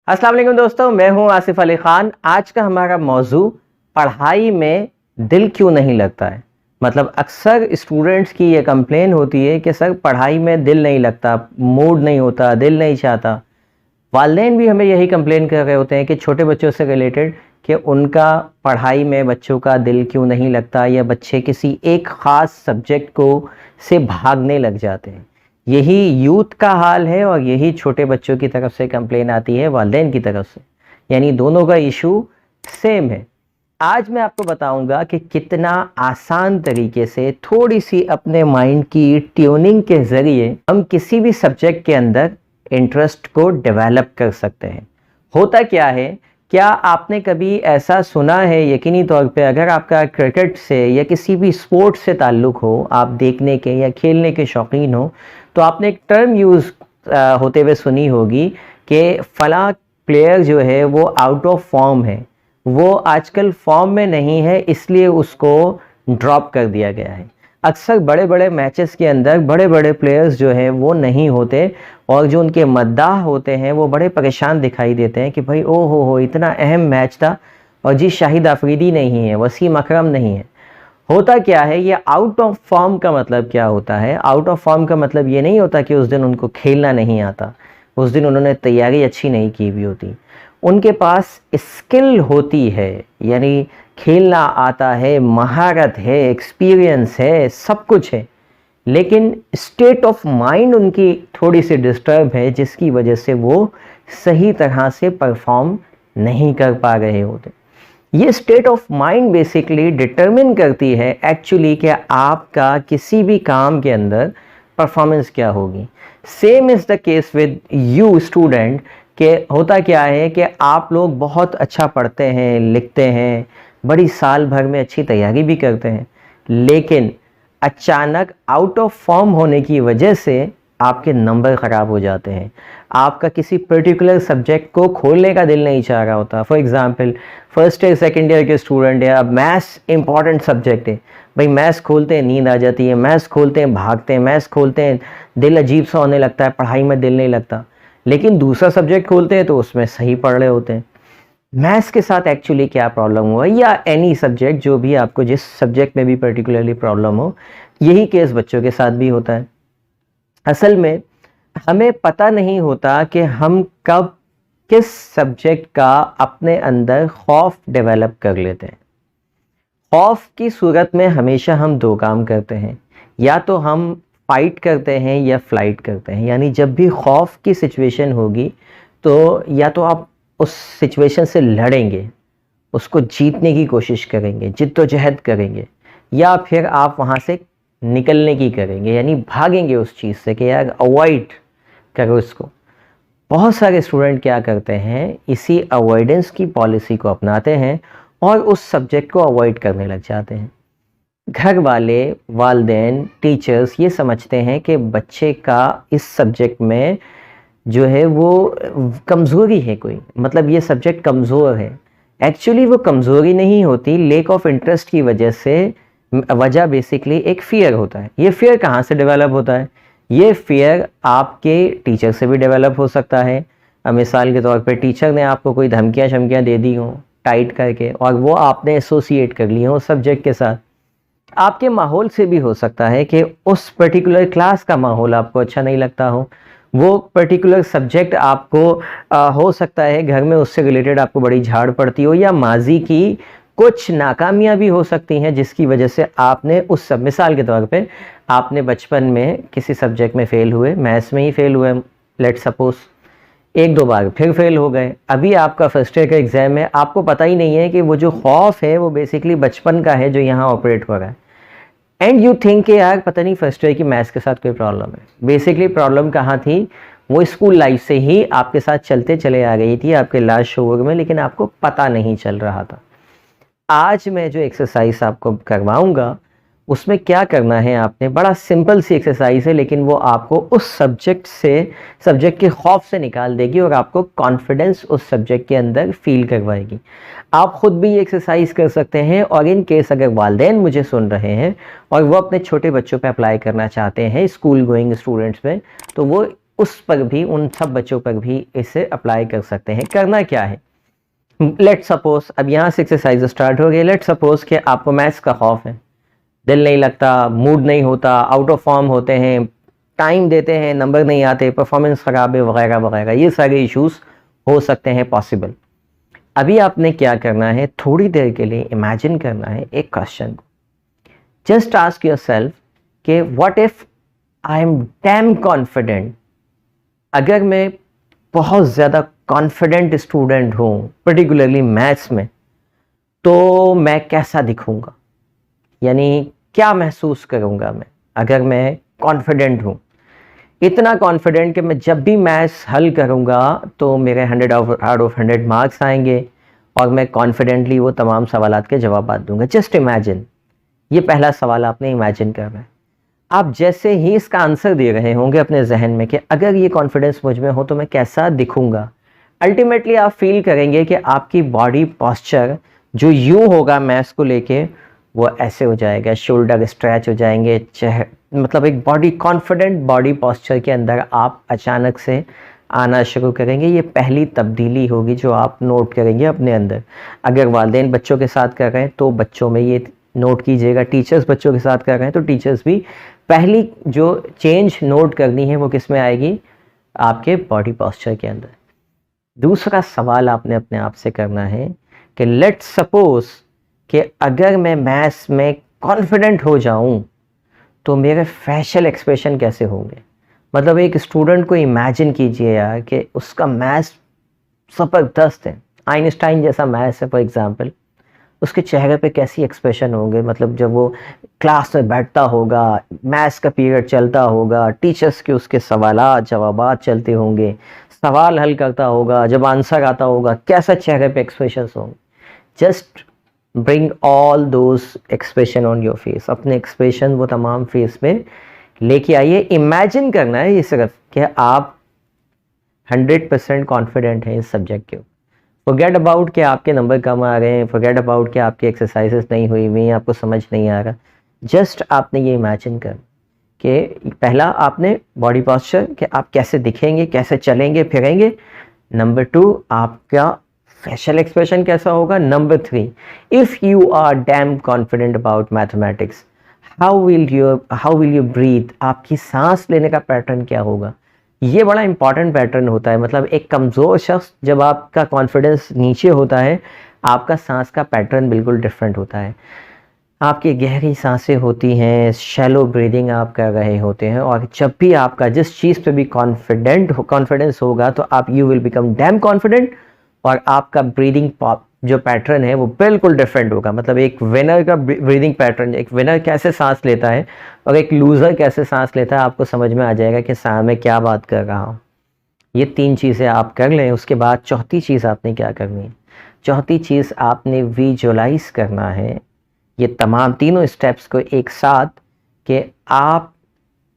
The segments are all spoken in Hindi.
अस्सलाम वालेकुम दोस्तों, मैं हूं आसिफ अली खान। आज का हमारा मौजू पढ़ाई में दिल क्यों नहीं लगता है। मतलब अक्सर स्टूडेंट्स की ये कंप्लेन होती है कि सर पढ़ाई में दिल नहीं लगता, मूड नहीं होता, दिल नहीं चाहता। वालिदैन भी हमें यही कंप्लेन कर रहे होते हैं कि छोटे बच्चों से रिलेटेड कि उनका पढ़ाई में बच्चों का दिल क्यों नहीं लगता, या बच्चे किसी एक ख़ास सब्जेक्ट को से भागने लग जाते हैं। यही यूथ का हाल है और यही छोटे बच्चों की तरफ से कंप्लेन आती है वालिदैन की तरफ से, यानी दोनों का इशू सेम है। आज मैं आपको बताऊंगा कि कितना आसान तरीके से थोड़ी सी अपने माइंड की ट्यूनिंग के ज़रिए हम किसी भी सब्जेक्ट के अंदर इंटरेस्ट को डेवलप कर सकते हैं। होता क्या है, क्या आपने कभी ऐसा सुना है, यकीनी तौर पे अगर आपका क्रिकेट से या किसी भी स्पोर्ट्स से ताल्लुक़ हो, आप देखने के या खेलने के शौकीन हो, तो आपने एक टर्म यूज़ होते हुए सुनी होगी कि फ़लाँ प्लेयर जो है वो आउट ऑफ फॉर्म है, वो आजकल फॉर्म में नहीं है, इसलिए उसको ड्रॉप कर दिया गया है। अक्सर बड़े बड़े मैचेस के अंदर बड़े बड़े प्लेयर्स जो हैं वो नहीं होते, और जो उनके मद्दाह होते हैं वो बड़े परेशान दिखाई देते हैं कि भाई ओ हो इतना अहम मैच था और जी शाहिद अफरीदी नहीं है, वसीम अकरम नहीं है। होता क्या है, ये आउट ऑफ फॉर्म का मतलब क्या होता है? आउट ऑफ फॉर्म का मतलब ये नहीं होता कि उस दिन उनको खेलना नहीं आता, उस दिन उन्होंने तैयारी अच्छी नहीं की हुई होती। उनके पास स्किल होती है, यानी खेलना आता है, महारत है, एक्सपीरियंस है, सब कुछ है, लेकिन स्टेट ऑफ माइंड उनकी थोड़ी सी डिस्टर्ब है, जिसकी वजह से वो सही तरह से परफॉर्म नहीं कर पा रहे होते। ये state of mind basically determine करती है एक्चुअली कि आपका किसी भी काम के अंदर परफॉर्मेंस क्या होगी। Same is the case with you student, के होता क्या है कि आप लोग बहुत अच्छा पढ़ते हैं, लिखते हैं, बड़ी साल भर में अच्छी तैयारी भी करते हैं, लेकिन अचानक आउट ऑफ फॉर्म होने की वजह से आपके नंबर ख़राब हो जाते हैं। आपका किसी पर्टिकुलर सब्जेक्ट को खोलने का दिल नहीं चाह रहा होता। For example first year second year के स्टूडेंट है, अब मैथ्स इंपॉर्टेंट सब्जेक्ट है, भाई मैथ्स खोलते हैं नींद आ जाती है, मैथ्स खोलते हैं भागते हैं, मैथ्स खोलते हैं दिल अजीब सा होने लगता है, पढ़ाई में दिल नहीं लगता। लेकिन दूसरा सब्जेक्ट खोलते हैं तो उसमें सही पढ़ रहे होते हैं। मैथ्स के साथ एक्चुअली क्या प्रॉब्लम हुआ, या एनी सब्जेक्ट, जो भी आपको जिस सब्जेक्ट में भी पर्टिकुलरली प्रॉब्लम हो, यही केस बच्चों के साथ भी होता है। असल में हमें पता नहीं होता कि हम कब किस सब्जेक्ट का अपने अंदर खौफ डेवलप कर लेते हैं। खौफ की सूरत में हमेशा हम दो काम करते हैं, या तो हम फाइट करते हैं या फ्लाइट करते हैं। यानी जब भी खौफ की सिचुएशन होगी तो या तो आप उस सिचुएशन से लड़ेंगे, उसको जीतने की कोशिश करेंगे, जिद्दोजहद करेंगे, या फिर आप वहाँ से निकलने की करेंगे, यानी भागेंगे उस चीज़ से कि यार अवॉइड करो इसको। बहुत सारे स्टूडेंट क्या करते हैं, इसी अवॉइडेंस की पॉलिसी को अपनाते हैं और उस सब्जेक्ट को अवॉइड करने लग जाते हैं। घर वाले, वालिदैन, टीचर्स ये समझते हैं कि बच्चे का इस सब्जेक्ट में जो है वो कमज़ोरी है, कोई मतलब ये सब्जेक्ट कमज़ोर है। एक्चुअली वो कमज़ोरी नहीं होती, लेक ऑफ इंटरेस्ट की वजह से वजह बेसिकली एक फ़ियर होता है। ये फ़ियर कहाँ से डेवलप होता है? ये फ़ियर आपके टीचर से भी डेवलप हो सकता है। मिसाल के तौर पे टीचर ने आपको कोई धमकियाँ शमकियाँ दे दी हों टाइट करके, और वो आपने एसोसिएट कर ली हों उस सब्जेक्ट के साथ। आपके माहौल से भी हो सकता है कि उस पर्टिकुलर क्लास का माहौल आपको अच्छा नहीं लगता हो, वो पर्टिकुलर सब्जेक्ट आपको हो सकता है घर में उससे रिलेटेड आपको बड़ी झाड़ पड़ती हो, या माजी की कुछ नाकामियां भी हो सकती हैं जिसकी वजह से आपने उस सब, मिसाल के तौर पे आपने बचपन में किसी सब्जेक्ट में फ़ेल हुए, मैथ्स में ही फ़ेल हुए लेट सपोज, एक दो बार फिर फेल हो गए, अभी आपका फर्स्ट ईयर का एग्ज़ाम है, आपको पता ही नहीं है कि वो जो खौफ है वो बेसिकली बचपन का है जो यहाँ ऑपरेट हो रहा है। एंड यू थिंक कि यार पता नहीं फर्स्ट ईयर की मैथ्स के साथ कोई प्रॉब्लम है। बेसिकली प्रॉब्लम कहाँ थी, वो स्कूल लाइफ से ही आपके साथ चलते चले आ गई थी आपके लास्ट शोर में, लेकिन आपको पता नहीं चल रहा था। आज मैं जो एक्सरसाइज आपको करवाऊंगा उसमें क्या करना है, आपने बड़ा सिंपल सी एक्सरसाइज है, लेकिन वो आपको उस सब्जेक्ट के खौफ से निकाल देगी और आपको कॉन्फिडेंस उस सब्जेक्ट के अंदर फील करवाएगी। आप ख़ुद भी ये एक्सरसाइज कर सकते हैं, और इन केस अगर वालिदैन मुझे सुन रहे हैं और वो अपने छोटे बच्चों पे अप्लाई करना चाहते हैं, स्कूल गोइंग स्टूडेंट्स में, तो वो उस पर भी, उन सब बच्चों पर भी इसे अप्लाई कर सकते हैं। करना क्या है, लेट सपोज अब यहाँ से एक्सरसाइज स्टार्ट हो गई। लेट सपोज कि आपको मैथ्स का खौफ है, दिल नहीं लगता, मूड नहीं होता, आउट ऑफ फॉर्म होते हैं, टाइम देते हैं, नंबर नहीं आते, परफॉर्मेंस ख़राब है, वगैरह वगैरह, ये सारे इश्यूज हो सकते हैं पॉसिबल। अभी आपने क्या करना है, थोड़ी देर के लिए इमेजिन करना है एक क्वेश्चन को। जस्ट आस्क योरसेल्फ कि what if I am damn confident, अगर मैं बहुत ज़्यादा कॉन्फिडेंट स्टूडेंट हूँ पर्टिकुलरली मैथ्स में, तो मैं कैसा दिखूँगा, यानी क्या महसूस करूँगा मैं अगर मैं कॉन्फिडेंट हूँ, इतना कॉन्फिडेंट कि मैं जब भी मैथ्स हल करूँगा तो मेरे 100 आउट ऑफ 100 मार्क्स आएंगे और मैं कॉन्फिडेंटली वो तमाम सवालात के जवाब दूंगा। जस्ट इमेजिन, ये पहला सवाल आपने इमेजिन करना है। आप जैसे ही इसका आंसर दे रहे होंगे अपने जहन में कि अगर ये कॉन्फिडेंस मुझ में हो तो मैं कैसा दिखूंगा, अल्टीमेटली आप फील करेंगे कि आपकी बॉडी पॉस्चर जो यूँ होगा मैथ्स को लेके, वो ऐसे हो जाएगा, शोल्डर स्ट्रेच हो जाएंगे, मतलब एक बॉडी कॉन्फिडेंट बॉडी पॉस्चर के अंदर आप अचानक से आना शुरू करेंगे। ये पहली तब्दीली होगी जो आप नोट करेंगे अपने अंदर। अगर वालिदैन बच्चों के साथ कर रहे हैं तो बच्चों में ये नोट कीजिएगा, टीचर्स बच्चों के साथ कर रहे हैं तो टीचर्स भी पहली जो चेंज नोट करनी है वो किस में आएगी, आपके बॉडी पॉस्चर के अंदर। दूसरा सवाल आपने अपने आप से करना है कि लेट्स सपोज कि अगर मैं मैथ्स में कॉन्फिडेंट हो जाऊं तो मेरे फेशियल एक्सप्रेशन कैसे होंगे। मतलब एक स्टूडेंट को इमेजिन कीजिए यार कि उसका मैथ्स ज़बरदस्त है, आइंस्टाइन जैसा मैथ्स है फॉर एग्जांपल, उसके चेहरे पे कैसी एक्सप्रेशन होंगे। मतलब जब वो क्लास में बैठता होगा, मैथ्स का पीरियड चलता होगा, टीचर्स के उसके सवालात जवाबात चलते होंगे, सवाल हल करता होगा, जब आंसर आता होगा कैसा चेहरे पे एक्सप्रेशंस होंगे। Just bring all those expression on your face, अपने एक्सप्रेशन वो तमाम फेस पे लेके आइए। इमेजिन करना है ये सिर्फ कि आप 100% कॉन्फिडेंट हैं इस सब्जेक्ट के ऊपर। फॉरगेट अबाउट कि आपके नंबर कम आ रहे हैं, फॉरगेट अबाउट कि आपकी एक्सरसाइजेस नहीं हुई हुई, आपको समझ नहीं आ रहा। जस्ट आपने ये इमेजिन कर कि पहला आपने बॉडी पॉस्चर कि आप कैसे दिखेंगे, कैसे चलेंगे फिरेंगे। नंबर 2 आपका फेशियल एक्सप्रेशन कैसा होगा। Number 3 if you are damn confident about mathematics, how will you breathe, आपकी सांस लेने का पैटर्न क्या होगा। ये बड़ा इंपॉर्टेंट पैटर्न होता है। मतलब एक कमज़ोर शख्स, जब आपका कॉन्फिडेंस नीचे होता है, आपका सांस का पैटर्न बिल्कुल डिफरेंट होता है। आपकी गहरी सांसें होती हैं, शैलो ब्रीदिंग आप कर रहे होते हैं, और जब भी आपका जिस चीज़ पे भी कॉन्फिडेंस होगा तो आप you will become dam confident, और आपका ब्रीदिंग जो पैटर्न है वो बिल्कुल डिफरेंट होगा। मतलब एक विनर का ब्रीदिंग पैटर्न, एक विनर कैसे सांस लेता है और एक लूज़र कैसे सांस लेता है, आपको समझ में आ जाएगा कि मैं क्या बात कर रहा हूँ। ये 3 चीज़ें आप कर लें। उसके बाद चौथी चीज़ आपने क्या करनी है, चौथी चीज़ आपने विजुअलाइज करना है ये तमाम तीनों स्टेप्स को एक साथ, कि आप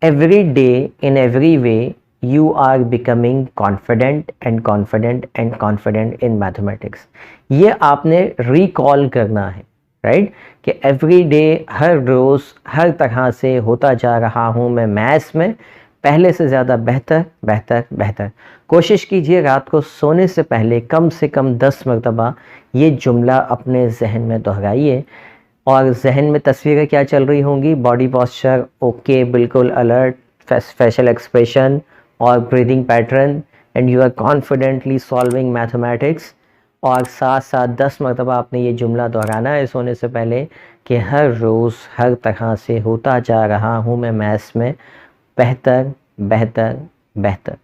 every day in every way you are becoming confident and confident and confident in mathematics। ये आपने रिकॉल करना है, राइट, कि एवरी डे, हर रोज़, हर तरह से होता जा रहा हूँ मैं मैथ्स में पहले से ज़्यादा बेहतर बेहतर बेहतर। कोशिश कीजिए रात को सोने से पहले कम से कम 10 मरतबा ये जुमला अपने जहन में दोहराइए, और जहन में तस्वीरें क्या चल रही होंगी, बॉडी पॉस्चर ओके, बिल्कुल अलर्ट, फेशियल एक्सप्रेशन और breathing pattern, and you are confidently solving mathematics. और साथ साथ 10 मरतबा आपने ये जुमला दोहराना है सोने से पहले कि हर रोज़ हर तरह से होता जा रहा हूँ मैं मैथ्स में बेहतर बेहतर बेहतर।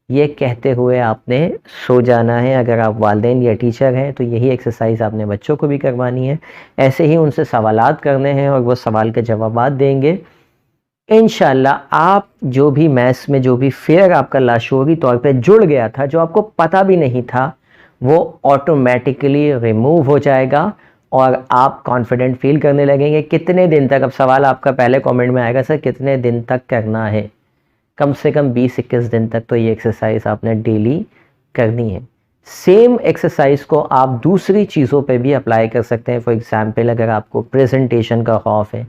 ये कहते हुए आपने सो जाना है। अगर आप वालिदैन या टीचर हैं तो यही एक्सरसाइज आपने बच्चों को भी करवानी है। ऐसे ही उनसे सवालात करने हैं और वो सवाल के जवाबात देंगे। इंशाल्लाह आप जो भी मैथ्स में जो भी फेयर आपका लाशूरी तौर पे जुड़ गया था, जो आपको पता भी नहीं था, वो ऑटोमेटिकली रिमूव हो जाएगा और आप कॉन्फिडेंट फील करने लगेंगे। कितने दिन तक, अब सवाल आपका पहले कमेंट में आएगा, सर कितने दिन तक करना है। कम से कम 20-21 दिन तक तो ये एक्सरसाइज आपने डेली करनी है। सेम एक्सरसाइज को आप दूसरी चीज़ों पे भी अप्लाई कर सकते हैं। फॉर एग्जांपल, अगर आपको प्रेजेंटेशन का खौफ है,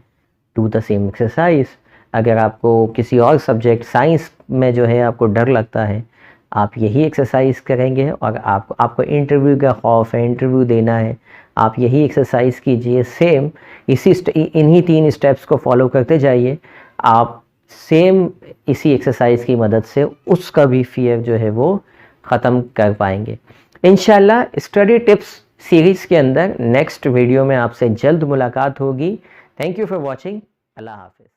डू द सेम एक्सरसाइज। अगर आपको किसी और सब्जेक्ट साइंस में जो है आपको डर लगता है, आप यही एक्सरसाइज करेंगे और आपको इंटरव्यू का खौफ है, इंटरव्यू देना है, आप यही एक्सरसाइज कीजिए। सेम इन्हीं 3 स्टेप्स को फॉलो करते जाइए, आप सेम इसी एक्सरसाइज की मदद से उसका भी फियर जो है वो ख़त्म कर पाएंगे इंशाल्लाह। स्टडी टिप्स सीरीज़ के अंदर नेक्स्ट वीडियो में आपसे जल्द मुलाकात होगी। Thank you for watching. अल्लाह हाफिज़।